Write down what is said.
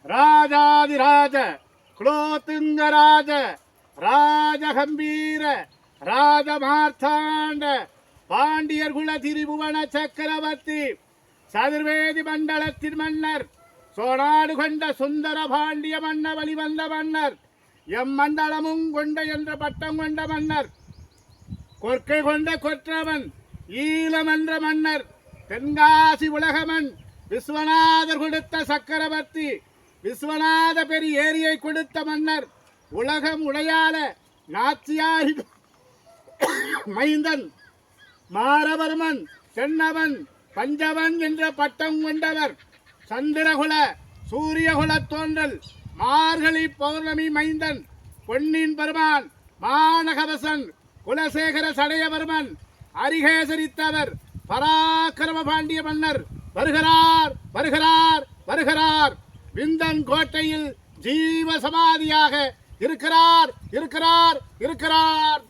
ராஜாதிராஜ குலோத்துங்கராஜ ராஜகம்பீர ராஜமார்த்தாண்ட பாண்டியர் குல திரிபுவன சக்கரவர்த்தி சதுர்வேதி மண்டலத்தின் மன்னர் சோனாடு கொண்ட சுந்தர பாண்டிய மன்ன வழிவந்த மன்னர் எம் மண்டலமும் கொண்ட என்ற பட்டம் கொண்ட மன்னர் கொற்கை கொண்ட கொற்றவன் ஈழமென்ற மன்னர் தென்காசி உலகமன் விஸ்வநாதர் கொடுத்த சக்கரவர்த்தி விஸ்வநாத பெரிய ஏரியை கொடுத்த மன்னர் உலகம் உடையால நாச்சியாரி மைந்தன் மாரவர்மன் தென்னவன் பஞ்சவன் என்ற பட்டம் கொண்டவர் சந்திரகுல சூரியகுல தோன்றல் மார்கழி பௌர்ணமி மைந்தன் பொன்னின் பெருமான் மாநகவசன் குலசேகர சடையவர்மன் அரிகேசரித்தவர் பராக்கிரம பாண்டிய மன்னர் வருகிறார் வருகிறார் வருகிறார் விந்தன் கோட்டையில் ஜீவ சமாதியாக இருக்கிறார் இருக்கிறார் இருக்கிறார்.